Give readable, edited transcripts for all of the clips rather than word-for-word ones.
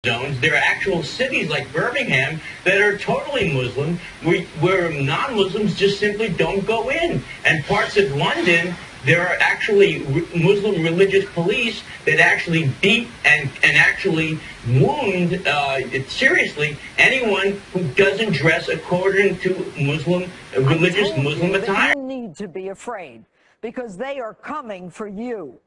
zones. There are actual cities like Birmingham that are totally Muslim, where non-Muslims just simply don't go in. And parts of London, there are actually Muslim religious police that actually beat and actually wound seriously anyone who doesn't dress according to religious Muslim attire. You need to be afraid because they are coming for you.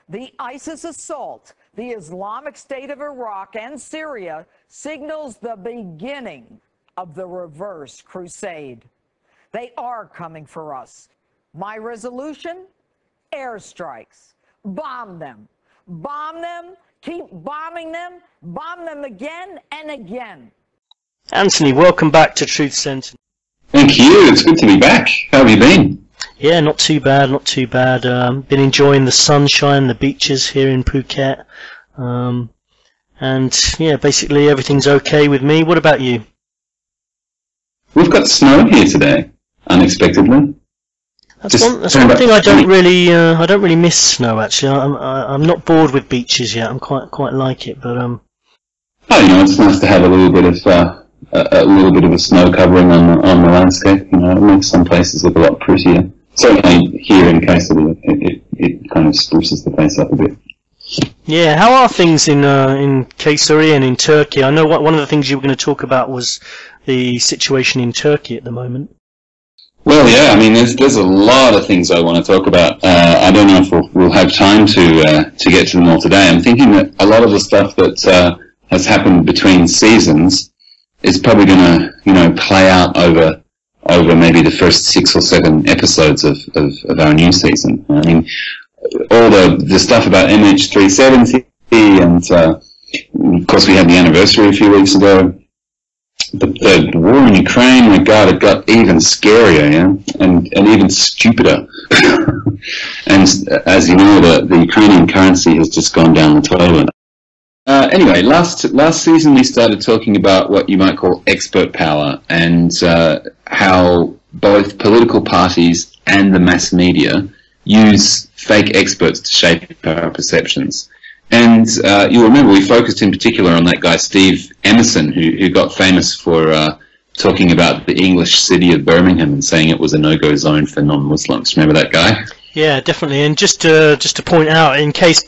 The ISIS assault, the Islamic State of Iraq and Syria signals the beginning of the reverse crusade. They are coming for us. My resolution? Airstrikes. Bomb them. Bomb them. Keep bombing them. Bomb them again and again. Anthony, welcome back to Truth Sentinel. Thank you. It's good to be back. How have you been? Yeah, not too bad, not too bad. Been enjoying the sunshine, the beaches here in Phuket. And yeah, basically everything's okay with me. What about you? We've got snow here today, unexpectedly. That's one thing I don't really miss snow actually. I'm not bored with beaches yet. I'm quite like it, but oh, you know, it's nice to have a little bit of a snow covering on the landscape. You know, it makes some places look a lot prettier. Certainly here in KSW, it kind of spruces the place up a bit. Yeah, how are things in Kayseri and in Turkey? I know one of the things you were going to talk about was the situation in Turkey at the moment. Well, yeah, I mean, there's a lot of things I want to talk about. I don't know if we'll have time to get to them all today. I'm thinking that a lot of the stuff that has happened between seasons is probably going to, you know, play out over maybe the first 6 or 7 episodes of our new season. I mean, all the stuff about MH370 and of course we had the anniversary a few weeks ago. The war in Ukraine, my God, it got even scarier, yeah, and even stupider. And as you know, the Ukrainian currency has just gone down the toilet. Anyway, last season we started talking about what you might call expert power and how both political parties and the mass media use fake experts to shape our perceptions. And you'll remember we focused in particular on that guy Steve Emerson, who got famous for talking about the English city of Birmingham and saying it was a no-go zone for non-Muslims. Remember that guy? Yeah, definitely. And just to point out, in case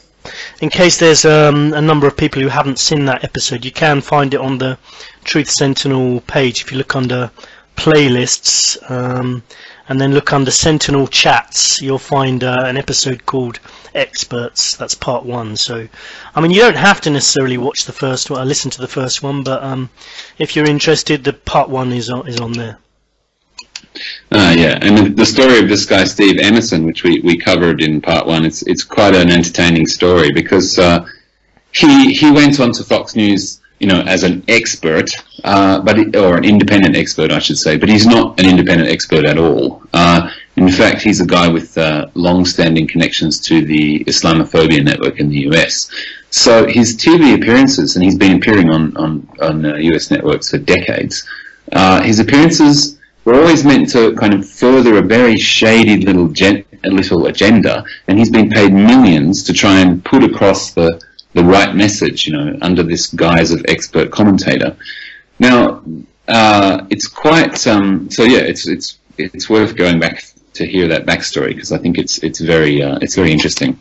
there's a number of people who haven't seen that episode, you can find it on the Truth Sentinel page if you look under playlists and then look under Sentinel Chats. You'll find an episode called Experts. That's part 1. So, I mean, you don't have to necessarily watch the first one, listen to the first one, but if you're interested, the part 1 is on there. Yeah, and the story of this guy Steve Emerson, which we covered in part 1, it's quite an entertaining story because he went on to Fox News, you know, as an expert, or an independent expert, I should say, but he's not an independent expert at all. In fact, he's a guy with long-standing connections to the Islamophobia network in the US. So his TV appearances, and he's been appearing on US networks for decades, his appearances were always meant to kind of further a very shady little agenda, and he's been paid millions to try and put across the right message, you know, under this guise of expert commentator. Now, it's quite so yeah, it's worth going back to hear that backstory because I think it's very interesting.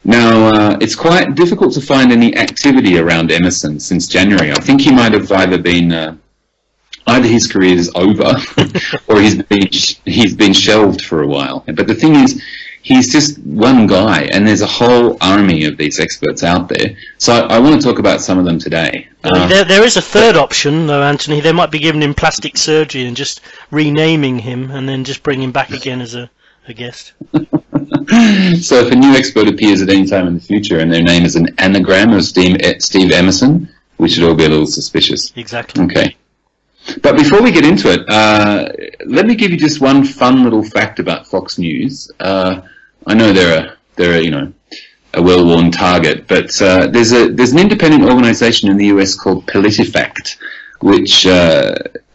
Now, it's quite difficult to find any activity around Emerson since January. I think he might have either his career is over or he's been shelved for a while. But the thing is, he's just one guy, and there's a whole army of these experts out there. So I want to talk about some of them today. There is a third option, though, Anthony. They might be giving him plastic surgery and just renaming him and then just bring him back again as a guest. So if a new expert appears at any time in the future and their name is an anagram of Steve Emerson, we should all be a little suspicious. Exactly. Okay. But before we get into it, let me give you just one fun little fact about Fox News. I know they're you know, a well-worn target, but there's an independent organisation in the US called PolitiFact, which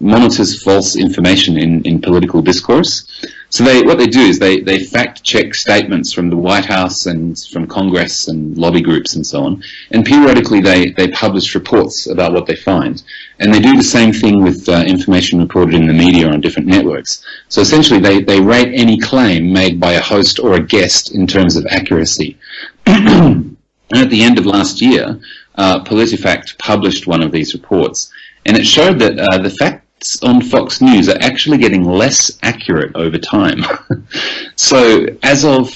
monitors false information in political discourse. So what they do is they fact check statements from the White House and from Congress and lobby groups and so on, and periodically they publish reports about what they find. And they do the same thing with information reported in the media on different networks. So essentially they rate any claim made by a host or a guest in terms of accuracy. And at the end of last year, PolitiFact published one of these reports, and it showed that the facts on Fox News are actually getting less accurate over time. So as of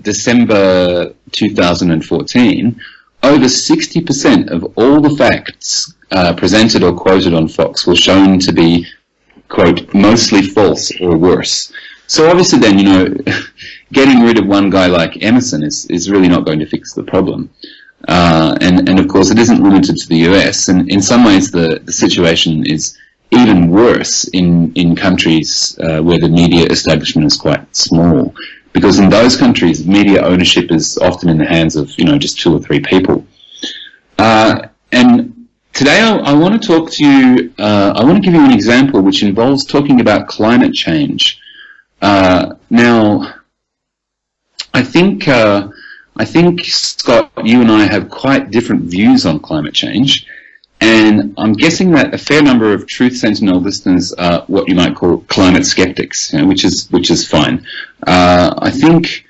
December 2014, over 60% of all the facts presented or quoted on Fox were shown to be, quote, mostly false or worse. So obviously then, you know, getting rid of one guy like Emerson is really not going to fix the problem. And of course it isn't limited to the US, and in some ways the situation is even worse in countries where the media establishment is quite small, because in those countries media ownership is often in the hands of, you know, just 2 or 3 people. And today I want to talk to you, I want to give you an example which involves talking about climate change. Now, I think, Scott, you and I have quite different views on climate change, and I'm guessing that a fair number of Truth Sentinel listeners are what you might call climate skeptics, you know, which is fine. I think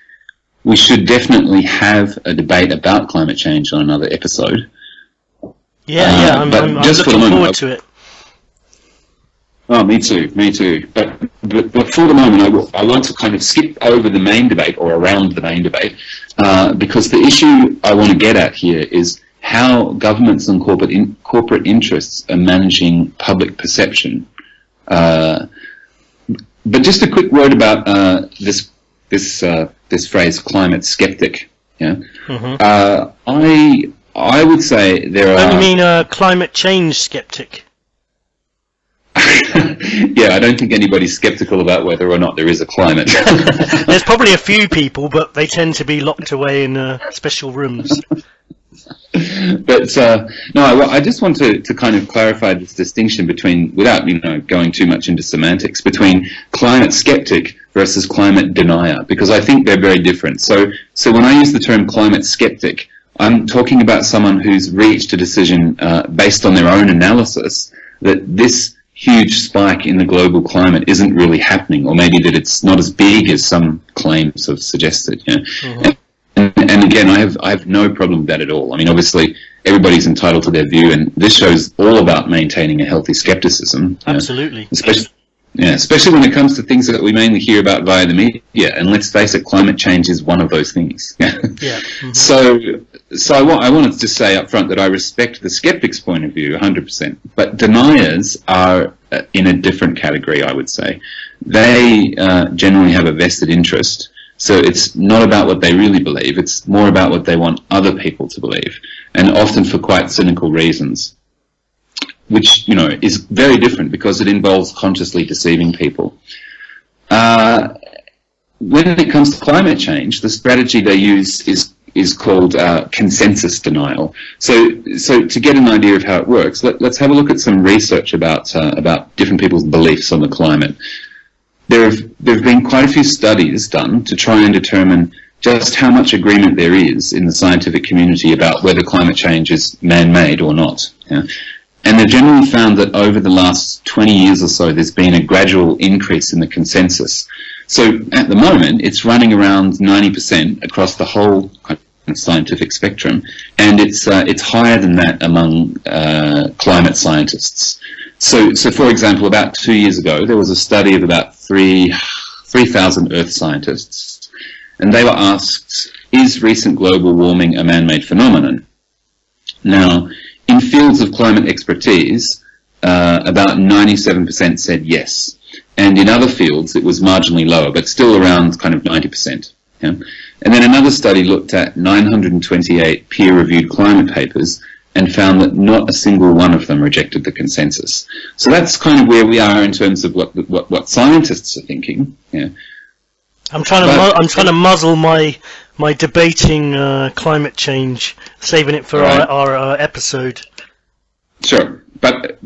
we should definitely have a debate about climate change on another episode. I'm looking forward to it. Oh, me too. But for the moment, I want to kind of skip over the main debate, or around the main debate, because the issue I want to get at here is how governments and corporate interests are managing public perception. But just a quick word about this phrase, climate skeptic. Yeah, I would say there are. You mean climate change skeptic? Yeah, I don't think anybody's skeptical about whether or not there is a climate. There's probably a few people, but they tend to be locked away in special rooms. But no, I just want to kind of clarify this distinction between, without, you know, going too much into semantics, between climate skeptic versus climate denier, because I think they're very different. So when I use the term climate skeptic, I'm talking about someone who's reached a decision based on their own analysis that this huge spike in the global climate isn't really happening, or maybe that it's not as big as some claims have suggested. You know? And again, I have no problem with that at all. I mean, obviously, everybody's entitled to their view, and this show's all about maintaining a healthy skepticism. Absolutely. Especially when it comes to things that we mainly hear about via the media. And let's face it, climate change is one of those things. So I wanted to say up front that I respect the skeptic's point of view 100%, but deniers are in a different category, I would say. They generally have a vested interest. So it's not about what they really believe, it's more about what they want other people to believe, and often for quite cynical reasons, which, you know, is very different because it involves consciously deceiving people. When it comes to climate change, the strategy they use is called consensus denial. So to get an idea of how it works, let's have a look at some research about different people's beliefs on the climate. There have been quite a few studies done to try and determine just how much agreement there is in the scientific community about whether climate change is man-made or not. Yeah? And they've generally found that over the last 20 years or so, there's been a gradual increase in the consensus. So at the moment, it's running around 90% across the whole scientific spectrum, and it's higher than that among climate scientists. So for example, about 2 years ago, there was a study of about 3,000 Earth scientists, and they were asked, is recent global warming a man-made phenomenon? Now, in fields of climate expertise, about 97% said yes. And in other fields, it was marginally lower, but still around kind of 90%. Yeah? And then another study looked at 928 peer-reviewed climate papers and found that not a single one of them rejected the consensus. So that's kind of where we are in terms of what scientists are thinking. Yeah. I'm trying to muzzle my debating climate change, saving it for our episode. Sure, but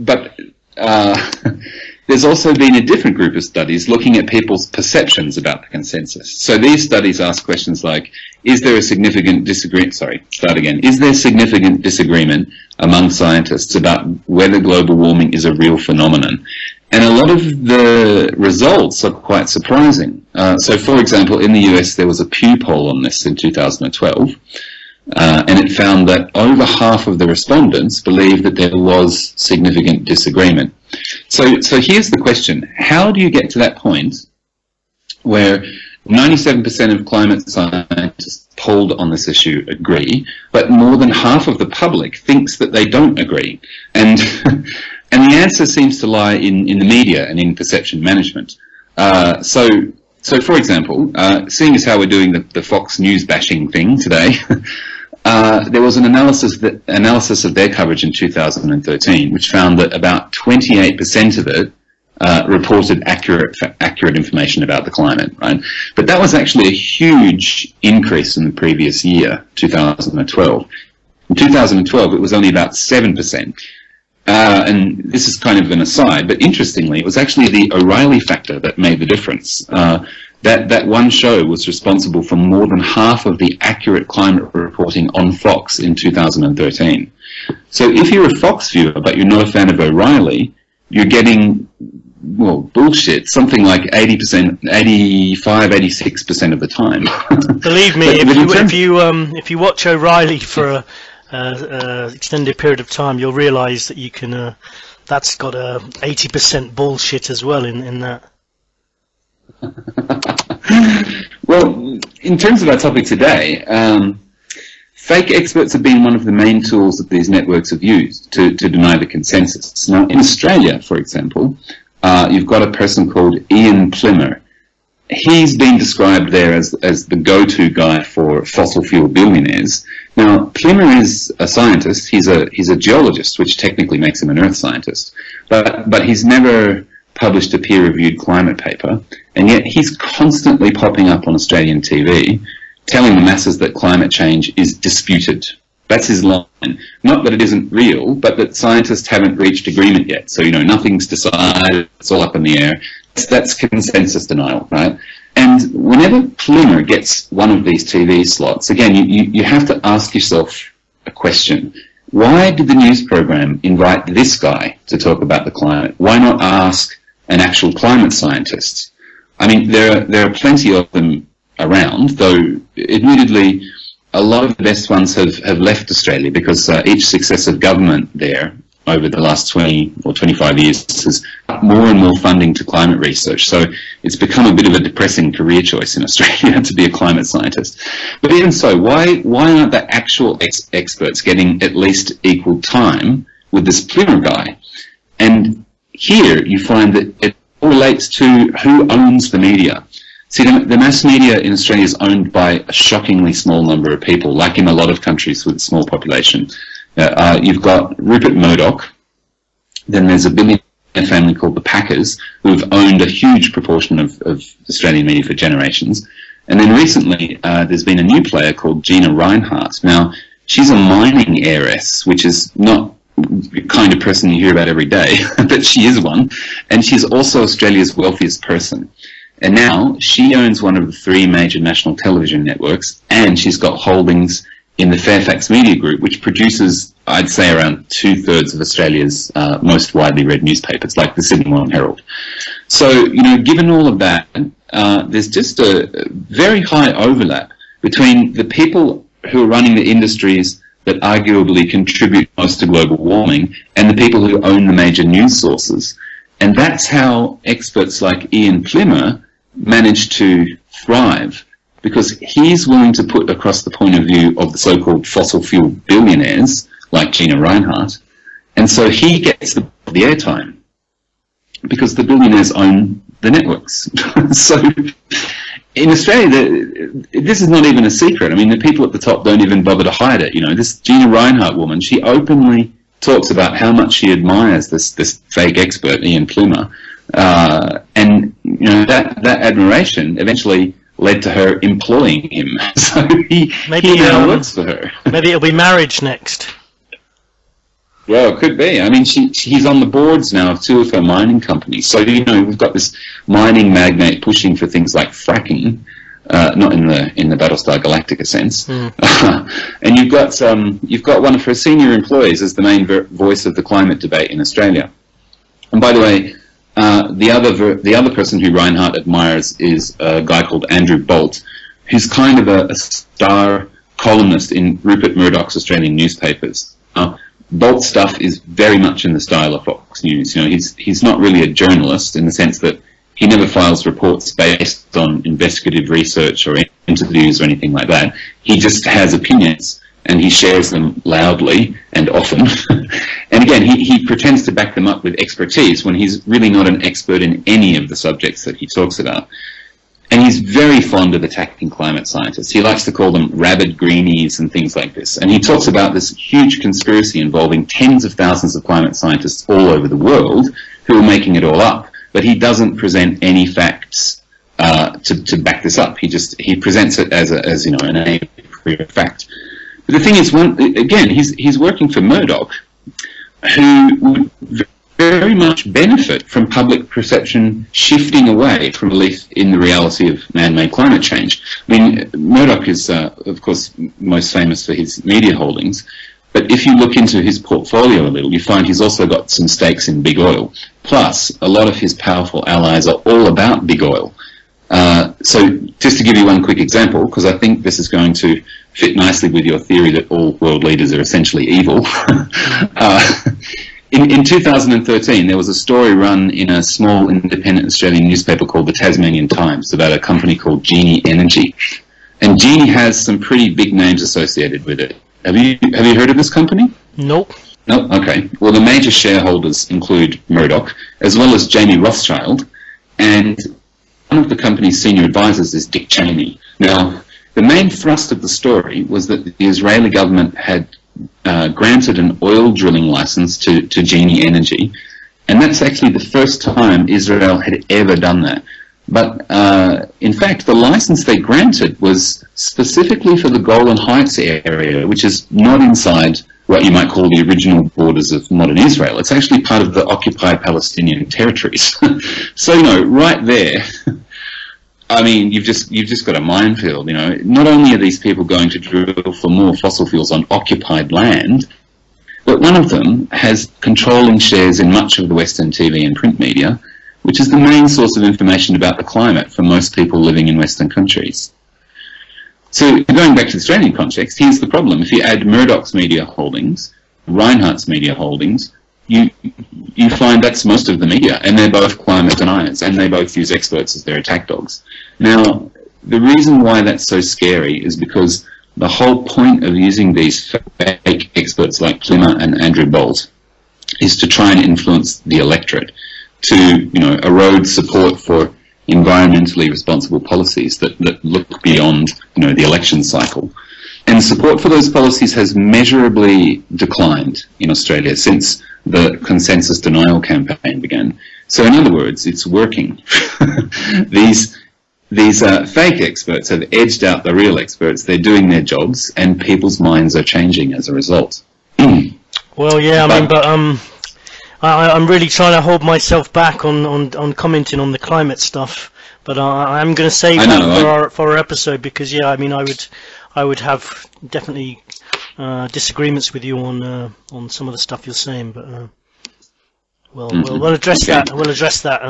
there's also been a different group of studies looking at people's perceptions about the consensus. So these studies ask questions like, is there a significant disagreement, is there significant disagreement among scientists about whether global warming is a real phenomenon? And a lot of the results are quite surprising. So for example, in the US, there was a Pew poll on this in 2012. And it found that over half of the respondents believed that there was significant disagreement. So here's the question. How do you get to that point where 97% of climate scientists polled on this issue agree, but more than half of the public thinks that they don't agree? And and the answer seems to lie in the media and in perception management. So for example, seeing as how we're doing the Fox News bashing thing today, there was an analysis of their coverage in 2013, which found that about 28% of it reported accurate information about the climate, right? But that was actually a huge increase in the previous year, 2012. In 2012, it was only about 7%. And this is kind of an aside, but interestingly, it was actually the O'Reilly factor that made the difference. That one show was responsible for more than half of the accurate climate reporting on Fox in 2013. So if you're a Fox viewer, but you're not a fan of O'Reilly, you're getting, well, bullshit, something like 80%, 85, 86% of the time. Believe me, if you watch O'Reilly for a extended period of time, you'll realise that you can. That's got a 80% bullshit as well in that. Well, in terms of our topic today, fake experts have been one of the main tools that these networks have used to deny the consensus. Now, in Australia, for example, you've got a person called Ian Plimer. He's been described there as the go-to guy for fossil fuel billionaires. Now, Plimer is a scientist. He's a geologist, which technically makes him an earth scientist. But he's never published a peer-reviewed climate paper, and yet he's constantly popping up on Australian TV, telling the masses that climate change is disputed. That's his line. Not that it isn't real, but that scientists haven't reached agreement yet. So, nothing's decided, it's all up in the air. That's consensus denial, right? And whenever Plimer gets one of these TV slots, again, you have to ask yourself a question. Why did the news program invite this guy to talk about the climate? Why not ask an actual climate scientist? I mean, there are plenty of them around, though admittedly a lot of the best ones have left Australia because each successive government there over the last 20 or 25 years has got more and more funding to climate research. So it's become a bit of a depressing career choice in Australia to be a climate scientist. But even so, why aren't the actual experts getting at least equal time with this Plimer guy? And here you find that it relates to who owns the media. See, the mass media in Australia is owned by a shockingly small number of people, like in a lot of countries with a small population. You've got Rupert Murdoch, then there's a billionaire family called the Packers, who've owned a huge proportion of Australian media for generations. And then recently, there's been a new player called Gina Rinehart. Now, she's a mining heiress, which is not the kind of person you hear about every day, but she is one. And she's also Australia's wealthiest person. And now she owns one of the 3 major national television networks, and she's got holdings in the Fairfax Media Group, which produces, I'd say, around 2/3 of Australia's most widely read newspapers, like the Sydney Morning Herald. So, given all of that, there's just a very high overlap between the people who are running the industries that arguably contribute most to global warming and the people who own the major news sources. And that's how experts like Ian Plimer manage to thrive, because he's willing to put across the point of view of the so-called fossil fuel billionaires, like Gina Rinehart, and so he gets the airtime, because the billionaires own the networks. So in Australia, this is not even a secret. I mean, the people at the top don't even bother to hide it. This Gina Rinehart woman, she openly talks about how much she admires this fake expert, Ian Plimer, and that admiration eventually led to her employing him. So he now works for her. Maybe it'll be marriage next. Well, it could be. I mean, he's on the boards now of 2 of her mining companies. So, you know, we've got this mining magnate pushing for things like fracking, not in the Battlestar Galactica sense. And you've got one of her senior employees as the main voice of the climate debate in Australia. And by the way, the other person who Reinhardt admires is a guy called Andrew Bolt, who's kind of a star columnist in Rupert Murdoch's Australian newspapers. Bolt's stuff is very much in the style of Fox News. You know, he's not really a journalist in the sense that he never files reports based on investigative research or interviews or anything like that. He just has opinions, and he shares them loudly and often. And again, he pretends to back them up with expertise when he's really not an expert in any of the subjects that he talks about. And he's very fond of attacking climate scientists. He likes to call them rabid greenies and things like this. And he talks about this huge conspiracy involving tens of thousands of climate scientists all over the world who are making it all up. But he doesn't present any facts to back this up. He presents it as you know, an a priori fact. But the thing is, again, he's working for Murdoch, who would very much benefit from public perception shifting away from belief in the reality of man-made climate change. I mean, Murdoch is, of course, most famous for his media holdings, but if you look into his portfolio a little, you find he's also got some stakes in big oil. Plus, a lot of his powerful allies are all about big oil. So just to give you one quick example, because I think this is going to fit nicely with your theory that all world leaders are essentially evil. In 2013, there was a story run in a small independent Australian newspaper called the Tasmanian Times about a company called Genie Energy. And Genie has some pretty big names associated with it. Have you heard of this company? Nope. No? Okay. Well, the major shareholders include Murdoch, as well as Jamie Rothschild, and one of the company's senior advisors is Dick Cheney. Now, the main thrust of the story was that the Israeli government had granted an oil drilling license to Genie Energy, and that's actually the first time Israel had ever done that. But in fact, the license they granted was specifically for the Golan Heights area, which is not inside what you might call the original borders of modern Israel. It's actually part of the occupied Palestinian territories. So, you know, right there, I mean, you've just got a minefield, you know. Not only are these people going to drill for more fossil fuels on occupied land, but one of them has controlling shares in much of the Western TV and print media, which is the main source of information about the climate for most people living in Western countries. So going back to the Australian context, here's the problem. If you add Murdoch's media holdings, Reinhardt's media holdings, you find that's most of the media, and they're both climate deniers, and they both use experts as their attack dogs. Now, the reason why that's so scary is because the whole point of using these fake experts like Plymmer and Andrew Bolt is to try and influence the electorate, to, you know, erode support for environmentally responsible policies that look beyond, you know, the election cycle. And support for those policies has measurably declined in Australia since the consensus denial campaign began. So in other words, it's working. These fake experts have edged out the real experts. They're doing their jobs, and people's minds are changing as a result. Well, yeah, I mean, but I'm really trying to hold myself back on commenting on the climate stuff. But I'm going to save that for our episode, because yeah, I mean, I would have definitely disagreements with you on some of the stuff you're saying, but we'll address that. We'll address that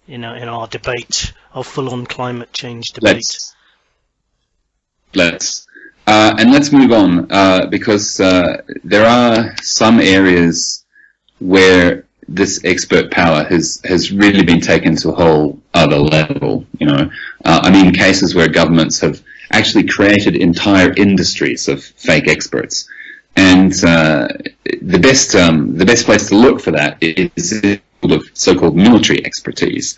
in our debate, our full-on climate change debate. And let's move on, because there are some areas where this expert power has really been taken to a whole other level. You know, I mean, cases where governments have actually created entire industries of fake experts, and the best place to look for that is of so-called military expertise,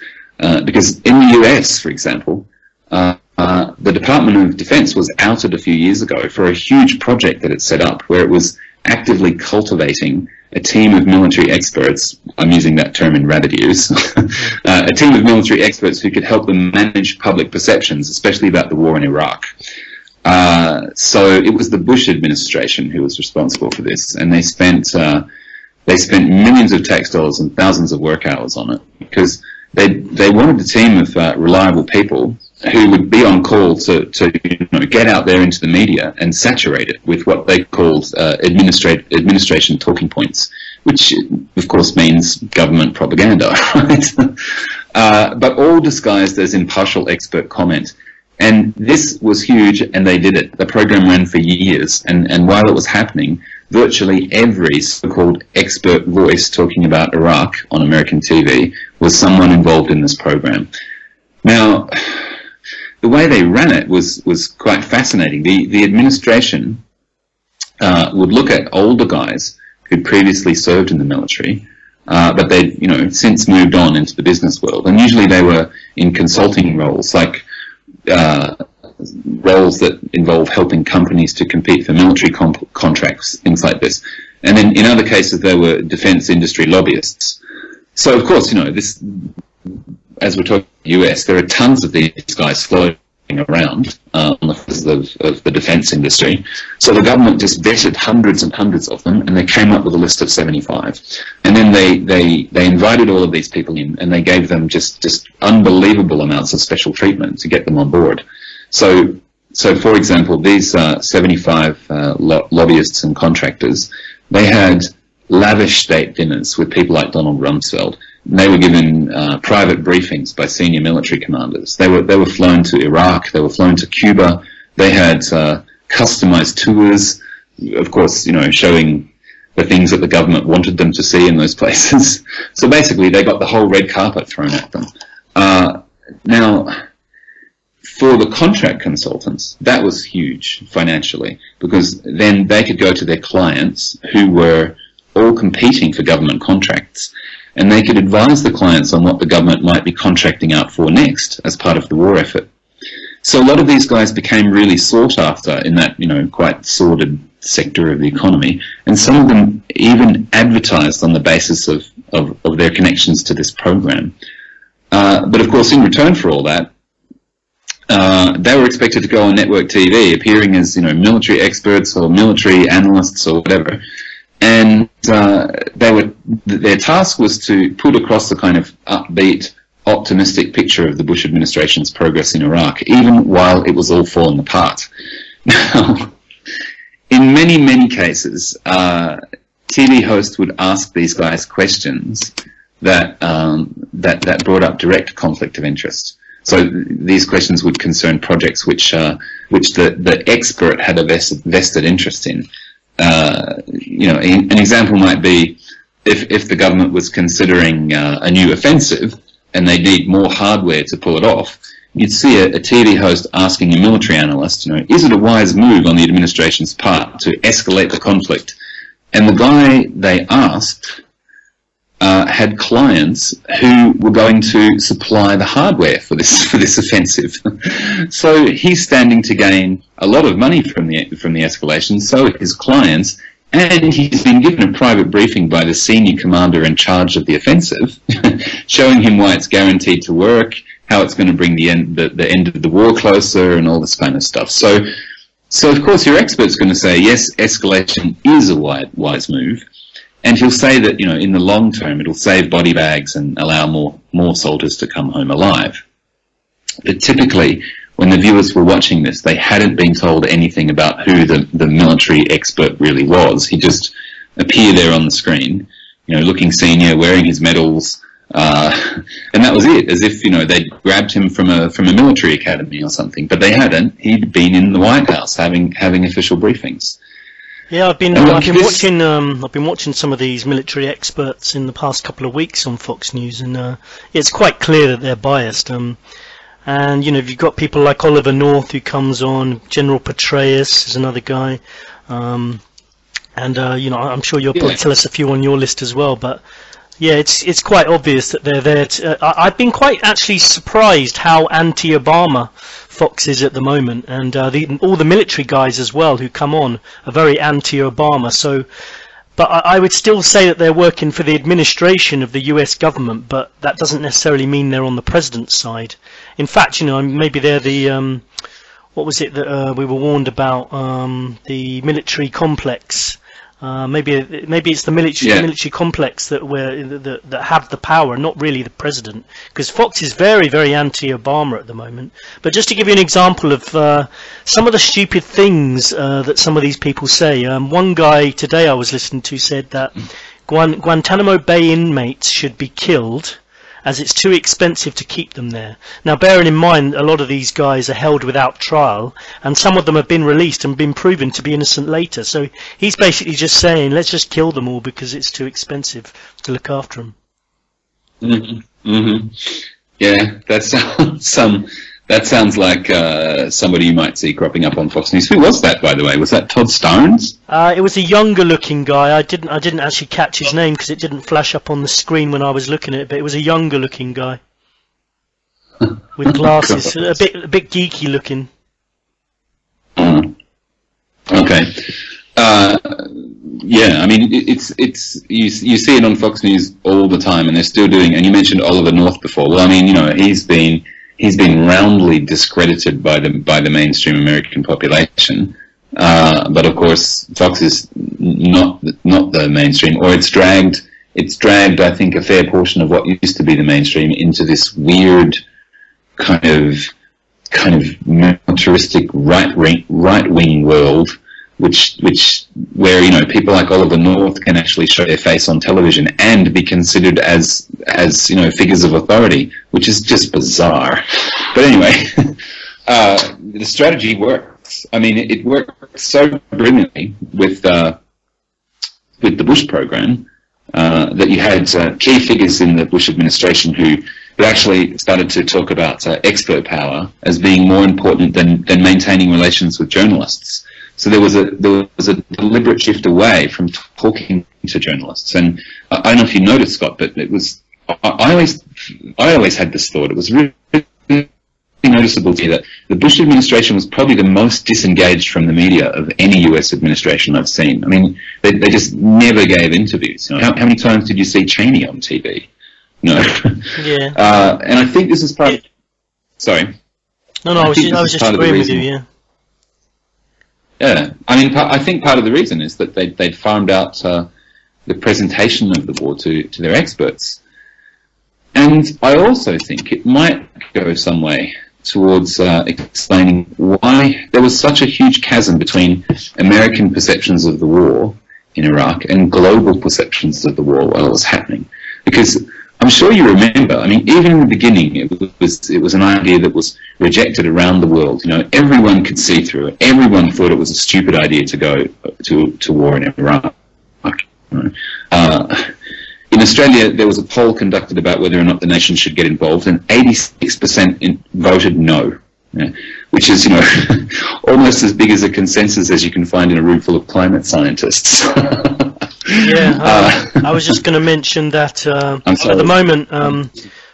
because in the US, for example, the Department of Defense was outed a few years ago for a huge project that it set up, where it was actively cultivating a team of military experts, I'm using that term in rabbit ears, a team of military experts who could help them manage public perceptions, especially about the war in Iraq. So it was the Bush administration who was responsible for this, and they spent They spent millions of tax dollars and thousands of work hours on it because they wanted a team of reliable people who would be on call to get out there into the media and saturate it with what they called administration talking points, which of course means government propaganda, right? But all disguised as impartial expert comment. And this was huge, and they did it. The program ran for years, and while it was happening, virtually every so-called expert voice talking about Iraq on American TV was someone involved in this program. Now, the way they ran it was quite fascinating. The administration would look at older guys who'd previously served in the military, but they'd since moved on into the business world, and usually they were in consulting roles, like roles that involve helping companies to compete for military contracts, things like this. And then in other cases, there were defense industry lobbyists. So of course, this, as we're talking US, there are tons of these guys floating around on the face of the defense industry. So the government just vetted hundreds and hundreds of them, and they came up with a list of 75. And then they invited all of these people in, and they gave them just unbelievable amounts of special treatment to get them on board. So for example, these 75 lobbyists and contractors, they had lavish state dinners with people like Donald Rumsfeld. They were given private briefings by senior military commanders. They were flown to Iraq. They were flown to Cuba. They had customized tours, of course, showing the things that the government wanted them to see in those places. So basically, they got the whole red carpet thrown at them. Now, for the contract consultants, that was huge financially, because then they could go to their clients who were all competing for government contracts, and they could advise the clients on what the government might be contracting out for next as part of the war effort. So a lot of these guys became really sought after in that, quite sordid sector of the economy, and some of them even advertised on the basis of their connections to this program. But of course, in return for all that, they were expected to go on network TV, appearing as, military experts or military analysts or whatever. And their task was to put across the kind of upbeat, optimistic picture of the Bush administration's progress in Iraq, even while it was all falling apart. Now, in many, many cases, TV hosts would ask these guys questions that brought up direct conflict of interest. So these questions would concern projects which the expert had a vested interest in. An example might be if the government was considering a new offensive and they need more hardware to pull it off, you'd see a TV host asking a military analyst, is it a wise move on the administration's part to escalate the conflict? And the guy they asked had clients who were going to supply the hardware for this offensive. So he's standing to gain a lot of money from the escalation, so his clients, and he's been given a private briefing by the senior commander in charge of the offensive, showing him why it's guaranteed to work, how it's going to bring the end of the war closer, and all this kind of stuff. So of course your expert's going to say, yes, escalation is a wise move. And he'll say that, in the long term, it'll save body bags and allow more soldiers to come home alive. But typically, when the viewers were watching this, they hadn't been told anything about who the military expert really was. He just appeared there on the screen, looking senior, wearing his medals, and that was it, as if, they'd grabbed him from a military academy or something. But they hadn't. He'd been in the White House having official briefings. Yeah, I've been watching some of these military experts in the past couple of weeks on Fox News, and it's quite clear that they're biased. And you've got people like Oliver North who comes on, General Petraeus is another guy, I'm sure you'll probably tell us a few on your list as well. But yeah, it's quite obvious that they're there. I've been quite actually surprised how anti-Obama Fox is at the moment, and all the military guys as well who come on are very anti-Obama. So, but I would still say that they're working for the administration of the US government, but that doesn't necessarily mean they're on the president's side. In fact, maybe they're the what was it that we were warned about, the military complex Maybe it's the military complex that have the power, not really the president. Because Fox is very, very anti-Obama at the moment. But just to give you an example of some of the stupid things that some of these people say, one guy today I was listening to said that Guantanamo Bay inmates should be killed, as it's too expensive to keep them there. Now, bearing in mind, a lot of these guys are held without trial, and some of them have been released and been proven to be innocent later. So he's basically just saying, let's just kill them all because it's too expensive to look after them. Yeah, that sounds like somebody you might see cropping up on Fox News. Who was that, by the way? Was that Todd Starnes? It was a younger-looking guy. I didn't actually catch his name because it didn't flash up on the screen when I was looking at it. But it was a younger-looking guy with glasses, a bit geeky-looking. Okay. Yeah, I mean, it's you see it on Fox News all the time, and they're still doing. And you mentioned Oliver North before. Well, I mean, you know, he's been roundly discredited by the mainstream American population. But of course, Fox is not the mainstream, or it's dragged. I think, a fair portion of what used to be the mainstream into this weird kind of militaristic right wing world, where, you know, people like Oliver North can actually show their face on television and be considered as you know, figures of authority, which is just bizarre. But anyway, the strategy works. I mean, it worked so brilliantly with the Bush program that you had key figures in the Bush administration who actually started to talk about expert power as being more important than maintaining relations with journalists. So there was a deliberate shift away from talking to journalists. And I don't know if you noticed, Scott, but it was I always had this thought. It was really noticeable to me that the Bush administration was probably the most disengaged from the media of any US administration I've seen. I mean, they just never gave interviews. You know, how many times did you see Cheney on TV? No. Yeah. And I think this is part. Sorry. No, I was just agreeing with you. Yeah. Yeah, I mean, I think part of the reason is that they'd farmed out the presentation of the war to their experts. And I also think it might go some way towards explaining why there was such a huge chasm between American perceptions of the war in Iraq and global perceptions of the war while it was happening. Because I'm sure you remember, I mean, even in the beginning, it was an idea that was rejected around the world. You know, everyone could see through it. Everyone thought it was a stupid idea to go to war in Iraq. In Australia, there was a poll conducted about whether or not the nation should get involved, and 86% voted no, which is, you know, almost as big as a consensus as you can find in a room full of climate scientists. Yeah, I was just going to mention that at the moment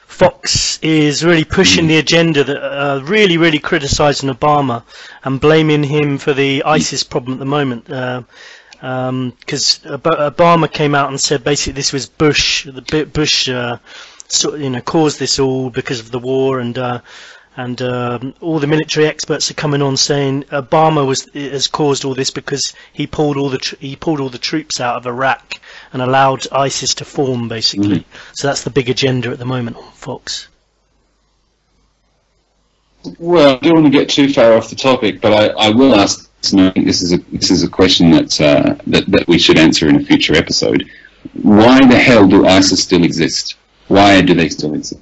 Fox is really pushing the agenda that really criticising Obama and blaming him for the ISIS problem at the moment. Because Obama came out and said basically this was Bush caused this all because of the war, and all the military experts are coming on saying Obama has caused all this because he pulled all the troops out of Iraq and allowed ISIS to form, basically. So that's the big agenda at the moment on Fox. Well, I don't want to get too far off the topic, but I will ask. I think this is a question that we should answer in a future episode. Why the hell do ISIS still exist? Why do they still exist?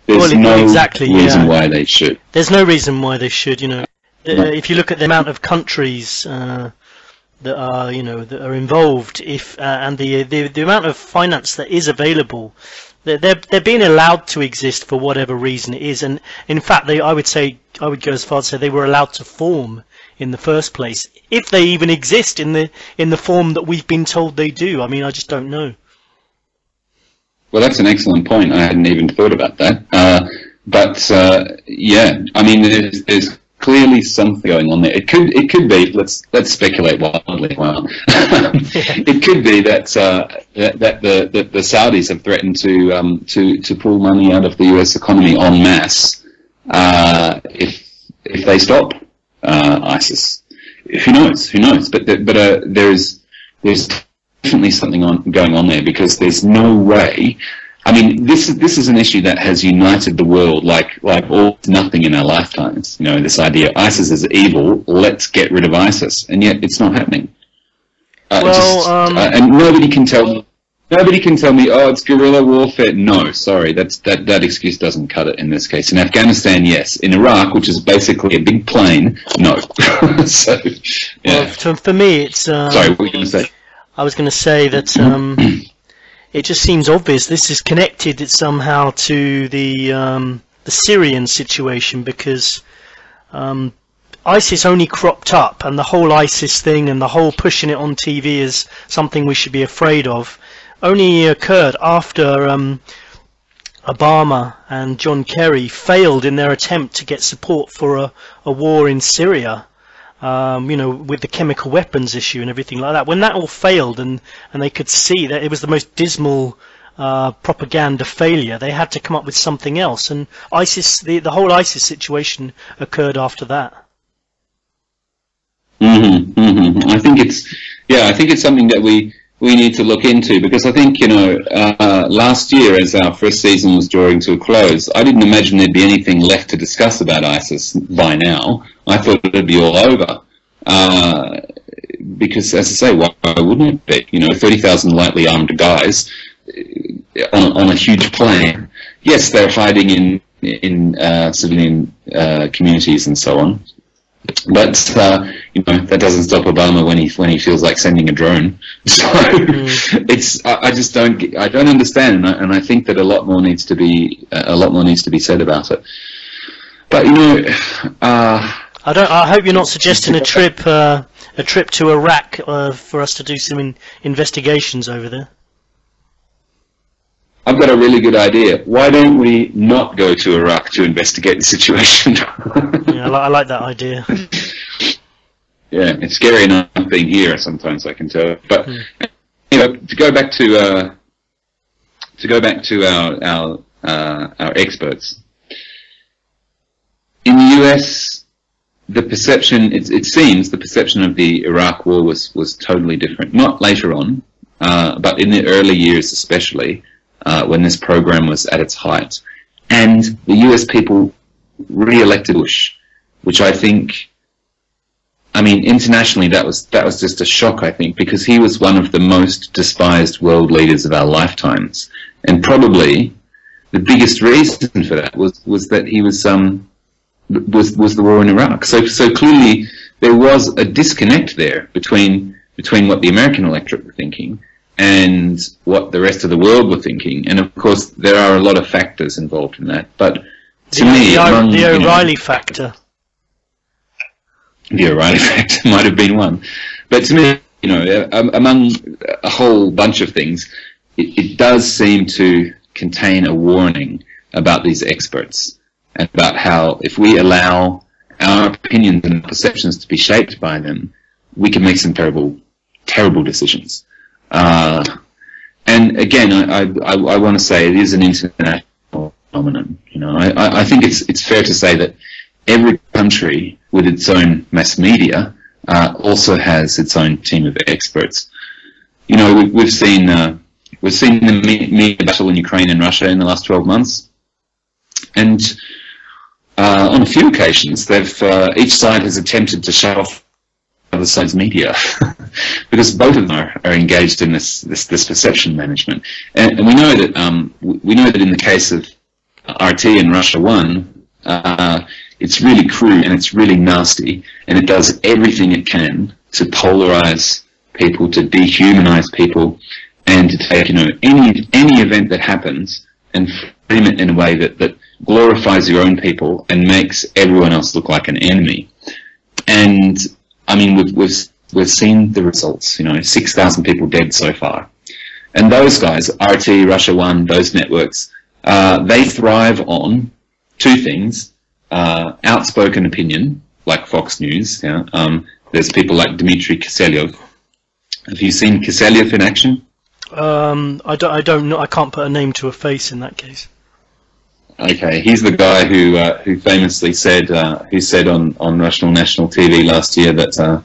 There's no reason why they should. There's no reason why they should. You know, if you look at the amount of countries that are involved, and the amount of finance that is available, they're being allowed to exist for whatever reason it is. And in fact, I would go as far as to say they were allowed to form in the first place, if they even exist in the form that we've been told they do. I mean, I just don't know. Well, that's an excellent point. I hadn't even thought about that. Yeah, I mean, there's clearly something going on there. It could be. Let's speculate wildly. Well, it could be that the Saudis have threatened to pull money out of the U.S. economy en masse if they stop ISIS. Who knows? But there's there's definitely something going on there, because there's no way. I mean, this is an issue that has united the world like all nothing in our lifetimes. You know, this idea ISIS is evil. Let's get rid of ISIS, and yet it's not happening. And nobody can tell me. Nobody can tell me, oh, it's guerrilla warfare. No, sorry, that excuse doesn't cut it in this case. In Afghanistan, yes. In Iraq, which is basically a big plane, no. So, yeah. Well, for me, it's. Sorry, what were you going to say? I was going to say that it just seems obvious this is connected somehow to the Syrian situation, because ISIS only cropped up, and the whole ISIS thing and the whole pushing it on TV as something we should be afraid of only occurred after Obama and John Kerry failed in their attempt to get support for a war in Syria. You know, with the chemical weapons issue and everything like that. When that all failed, and they could see that it was the most dismal propaganda failure, they had to come up with something else. And ISIS, the whole ISIS situation occurred after that. I think it's something that we need to look into, because I think, you know, last year, as our first season was drawing to a close, I didn't imagine there'd be anything left to discuss about ISIS by now. I thought it'd be all over, because, as I say, why wouldn't it be? You know, 30,000 lightly armed guys on a huge plane. Yes, they're hiding in civilian communities and so on. But you know, that doesn't stop Obama when he feels like sending a drone. So I don't understand, and I think that a lot more needs to be said about it. But, you know, I hope you're not suggesting a trip to Iraq for us to do some investigations over there. I've got a really good idea. Why don't we not go to Iraq to investigate the situation? Yeah, I like that idea. Yeah, it's scary enough being here sometimes, I can tell. But you know, to go back to our experts in the US, the perception it seems the perception of the Iraq War was totally different. Not later on, but in the early years, especially. When this program was at its height, and the US people re-elected Bush, which I think, I mean, internationally that was just a shock, I think, because he was one of the most despised world leaders of our lifetimes, and probably the biggest reason for that was that he was the war in Iraq. So clearly there was a disconnect there between what the American electorate were thinking and what the rest of the world were thinking. And of course there are a lot of factors involved in that, but to me, the O'Reilly factor. The O'Reilly factor might have been one, but to me, you know, among a whole bunch of things, it does seem to contain a warning about these experts and about how if we allow our opinions and perceptions to be shaped by them, we can make some terrible decisions. And again, I want to say it is an international phenomenon. You know, I think it's fair to say that every country with its own mass media also has its own team of experts. You know, we've seen the media battle in Ukraine and Russia in the last 12 months, and on a few occasions, each side has attempted to show off the other side's media because both of them are engaged in this perception management, and we know that in the case of RT and Russia 1, it's really crude and it's really nasty, and it does everything it can to polarize people, to dehumanize people, and to take, you know, any event that happens and frame it in a way that glorifies your own people and makes everyone else look like an enemy. And I mean, we've seen the results. You know, 6,000 people dead so far, and those guys, RT, Russia 1, those networks, they thrive on two things: outspoken opinion, like Fox News. Yeah, there's people like Dmitry Kiselyov. Have you seen Kiselyov in action? I don't know. I can't put a name to a face in that case. Okay, he's the guy who famously said on national TV last year that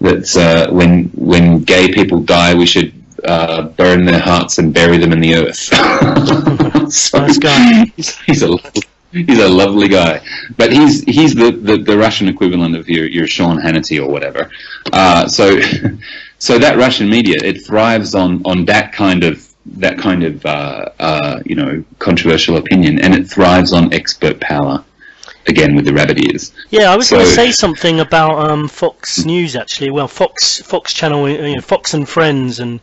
that when gay people die, we should burn their hearts and bury them in the earth. So nice guy. He's a lovely guy, but he's the Russian equivalent of your Sean Hannity or whatever. So that Russian media, it thrives on that kind of controversial opinion, and it thrives on expert power. Again, with the rabbit ears. Yeah, I was going to say something about Fox News actually. Well, Fox Channel, Fox and Friends, and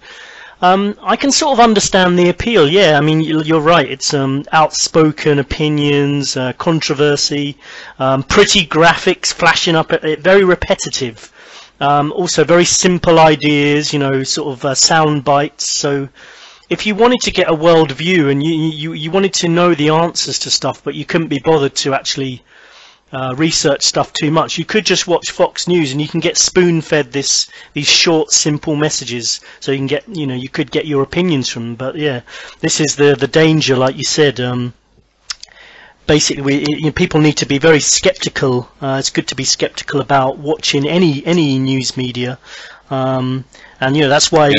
I can sort of understand the appeal. Yeah, I mean, you're right. It's outspoken opinions, controversy, pretty graphics flashing up at it, very repetitive. Also, very simple ideas. Sort of sound bites. So, if you wanted to get a world view and you wanted to know the answers to stuff, but you couldn't be bothered to actually research stuff too much, you could just watch Fox News and you can get spoon-fed these short, simple messages. So you can get, you could get your opinions from them. But yeah, this is the danger, like you said. Basically, people need to be very skeptical. It's good to be skeptical about watching any news media. And that's why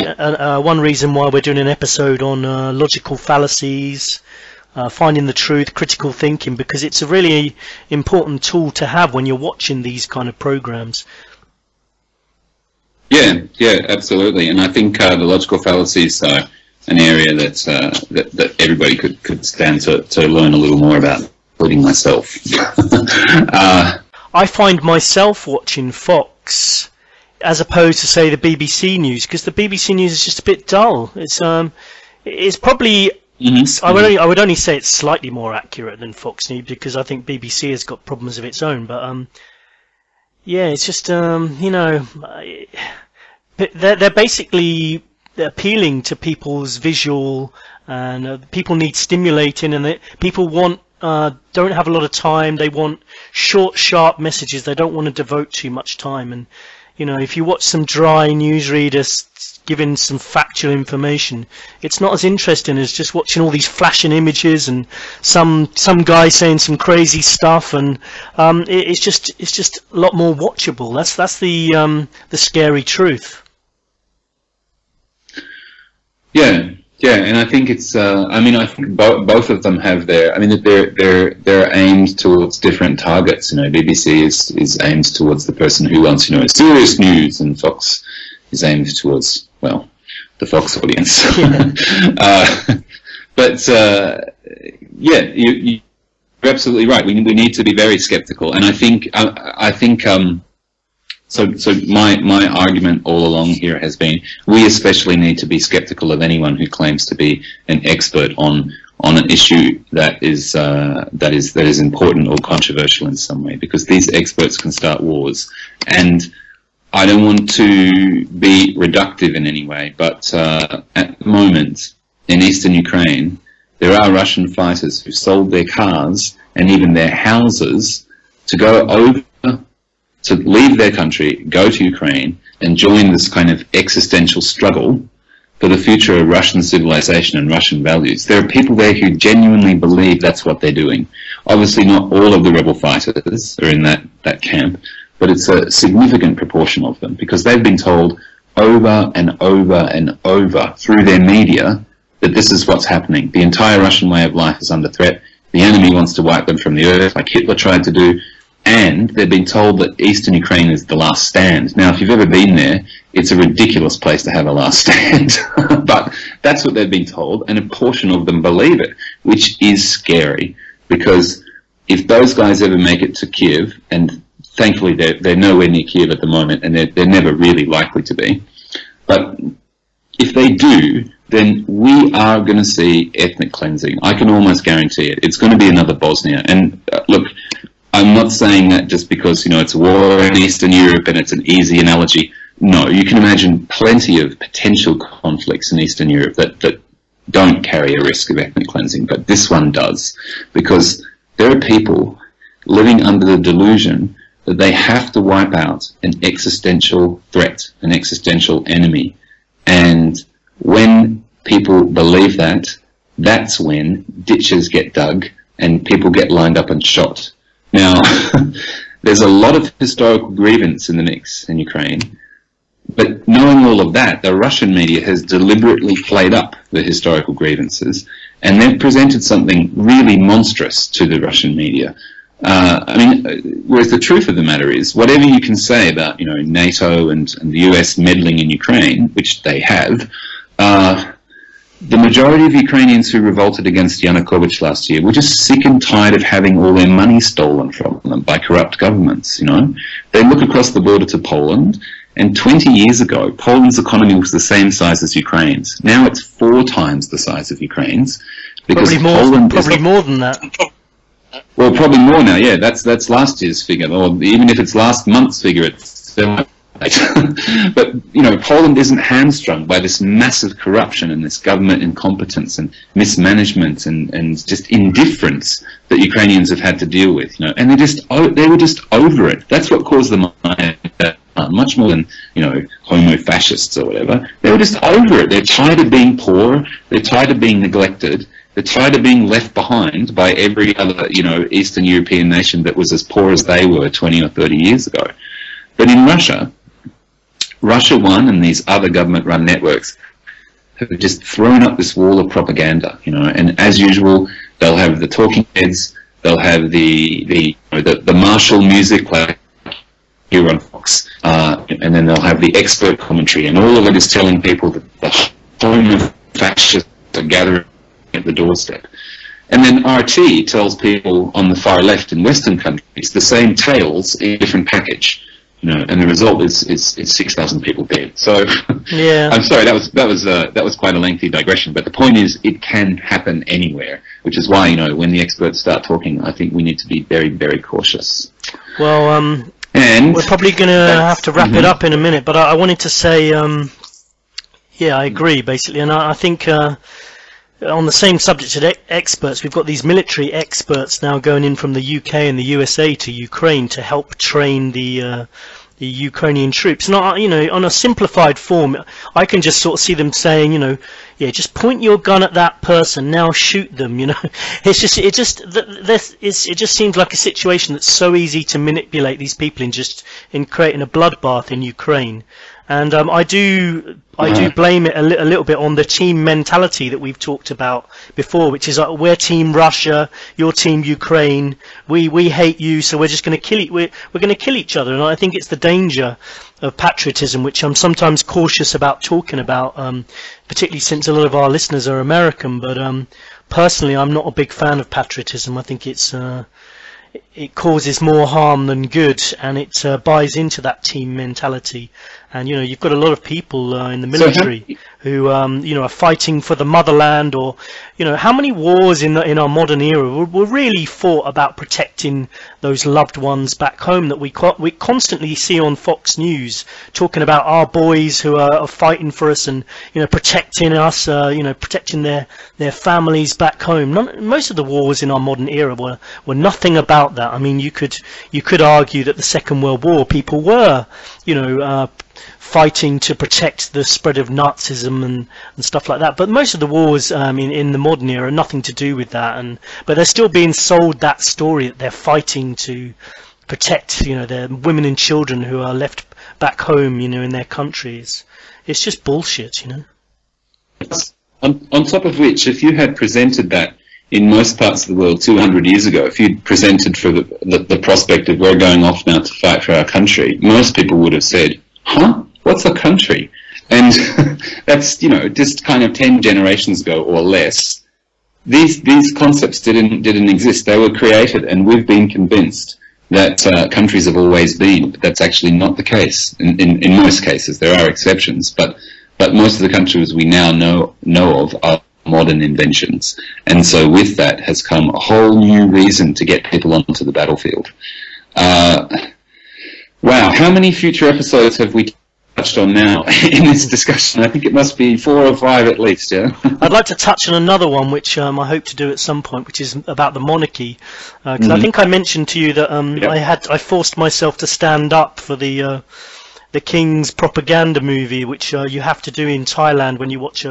one reason why we're doing an episode on logical fallacies, finding the truth, critical thinking, because it's a really important tool to have when you're watching these kind of programs. Yeah, absolutely. And I think the logical fallacies are an area that everybody could stand to learn a little more about, including myself. I find myself watching Fox as opposed to, say, the BBC News, because the BBC News is just a bit dull. It's probably I would only say it's slightly more accurate than Fox News, because I think BBC has got problems of its own. But it's just they're basically appealing to people's visual, and people need stimulating, and people want don't have a lot of time. They want short, sharp messages. They don't want to devote too much time. And if you watch some dry newsreaders giving some factual information, it's not as interesting as just watching all these flashing images and some guy saying some crazy stuff, and it's just a lot more watchable. That's the scary truth. Yeah, and I think it's. I think both of them have their. I mean, they're aimed towards different targets. BBC is aimed towards the person who wants serious news, and Fox is aimed towards the Fox audience. Yeah. You're absolutely right. We need to be very skeptical, and I think. So my argument all along here has been, we especially need to be skeptical of anyone who claims to be an expert on an issue that is important or controversial in some way, because these experts can start wars. And I don't want to be reductive in any way, but at the moment in eastern Ukraine, there are Russian fighters who sold their cars and even their houses to go over, to leave their country, go to Ukraine, and join this kind of existential struggle for the future of Russian civilization and Russian values. There are people there who genuinely believe that's what they're doing. Obviously not all of the rebel fighters are in that camp, but it's a significant proportion of them, because they've been told over and over and over through their media that this is what's happening. The entire Russian way of life is under threat. The enemy wants to wipe them from the earth, like Hitler tried to do. And they've been told that eastern Ukraine is the last stand. Now, if you've ever been there, it's a ridiculous place to have a last stand. But that's what they've been told, and a portion of them believe it, which is scary, because if those guys ever make it to Kiev, and thankfully they're nowhere near Kiev at the moment, and they're never really likely to be, but if they do, then we are going to see ethnic cleansing. I can almost guarantee it. It's going to be another Bosnia. And look, I'm not saying that just because, it's a war in Eastern Europe and it's an easy analogy. No, you can imagine plenty of potential conflicts in Eastern Europe that don't carry a risk of ethnic cleansing, but this one does, because there are people living under the delusion that they have to wipe out an existential threat, an existential enemy. And when people believe that, that's when ditches get dug and people get lined up and shot. Now, there's a lot of historical grievance in the mix in Ukraine, But knowing all of that, the Russian media has deliberately played up the historical grievances, and they've presented something really monstrous to the Russian media. Whereas the truth of the matter is, whatever you can say about, NATO and the US meddling in Ukraine, which they have, the majority of Ukrainians who revolted against Yanukovych last year were just sick and tired of having all their money stolen from them by corrupt governments, They look across the border to Poland, and 20 years ago, Poland's economy was the same size as Ukraine's. Now it's 4 times the size of Ukraine's. Because probably more than that. Well, probably more now, yeah. That's last year's figure, or even if it's last month's figure, it's still. But Poland isn't hamstrung by this massive corruption and this government incompetence and mismanagement and just indifference that Ukrainians have had to deal with. And they were just over it. That's what caused them much more than homo fascists or whatever. They were just over it. They're tired of being poor. They're tired of being neglected. They're tired of being left behind by every other Eastern European nation that was as poor as they were 20 or 30 years ago. But in Russia One and these other government-run networks have just thrown up this wall of propaganda, and as usual, they'll have the talking heads, they'll have the martial music like here on Fox, and then they'll have the expert commentary, and all of it is telling people that the home of fascists are gathering at the doorstep. And then RT tells people on the far left in Western countries the same tales in a different package. And the result is 6,000 people dead. So, yeah. I'm sorry, that was quite a lengthy digression. But the point is, it can happen anywhere, which is why when the experts start talking, I think we need to be very, very cautious. Well, and we're probably going to have to wrap it up in a minute. But I wanted to say, yeah, I agree basically, and I think. On the same subject of experts, we've got these military experts now going in from the UK and the USA to Ukraine to help train the Ukrainian troops. And on a simplified form, I can just sort of see them saying, yeah, just point your gun at that person, now shoot them. It just seems like a situation that's so easy to manipulate these people in creating a bloodbath in Ukraine. And I do blame it a little bit on the team mentality that we've talked about before, which is we're Team Russia, you're Team Ukraine, we hate you, so we're just going to we're going to kill each other. And I think it's the danger of patriotism, which I'm sometimes cautious about talking about, particularly since a lot of our listeners are American. But personally, I'm not a big fan of patriotism. I think it causes more harm than good, and it buys into that team mentality. And you've got a lot of people in the military who are fighting for the motherland, or how many wars in our modern era were really fought about protecting those loved ones back home that we constantly see on Fox News talking about our boys who are fighting for us and protecting us, protecting their families back home. Most of the wars in our modern era were nothing about that. I mean, you could argue that the Second World War people were fighting to protect the spread of Nazism and stuff like that, but most of the wars in the modern era are nothing to do with that, but they're still being sold that story that they're fighting to protect their women and children who are left back home in their countries. It's just bullshit. On top of which, if you had presented that in most parts of the world 200 years ago, if you'd presented for the prospect of we're going off now to fight for our country, most people would have said, huh? What's a country? And that's, just kind of 10 generations ago or less. These concepts didn't exist. They were created, and we've been convinced that countries have always been. But that's actually not the case. In most cases, there are exceptions, but most of the countries we now know of are modern inventions. And so with that has come a whole new reason to get people onto the battlefield. Wow, how many future episodes have we touched on now in this discussion? I think it must be 4 or 5 at least, yeah? I'd like to touch on another one, which I hope to do at some point, which is about the monarchy. Because I think I mentioned to you that I forced myself to stand up for the King's propaganda movie, which you have to do in Thailand when you watch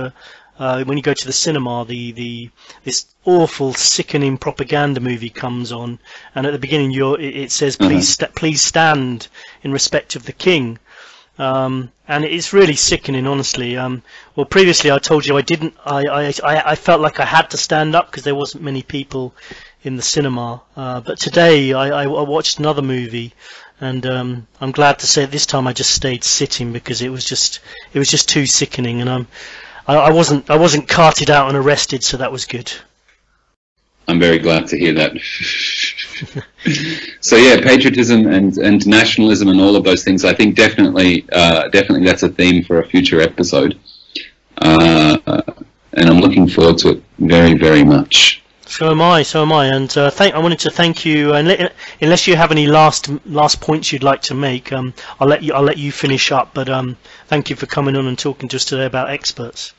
when you go to the cinema. This awful, sickening propaganda movie comes on, and at the beginning it says, please stand in respect of the King. and it's really sickening, honestly. Well, previously I told you I felt like I had to stand up because there wasn't many people in the cinema. But today I watched another movie, and I'm glad to say this time I just stayed sitting because it was just too sickening, and I wasn't carted out and arrested, so that was good. I'm very glad to hear that. So yeah, patriotism and nationalism and all of those things, I think definitely that's a theme for a future episode. And I'm looking forward to it very, very much. So am I. And I wanted to thank you. And unless you have any last points you'd like to make, I'll let you finish up. But thank you for coming on and talking to us today about experts.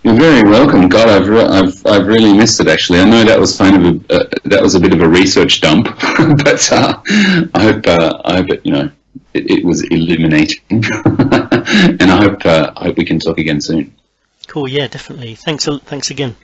You're very welcome. God, I've really missed it. Actually, I know that was kind of that was a bit of a research dump, but I hope it was illuminating, and I hope we can talk again soon. Cool. Yeah, definitely. Thanks again.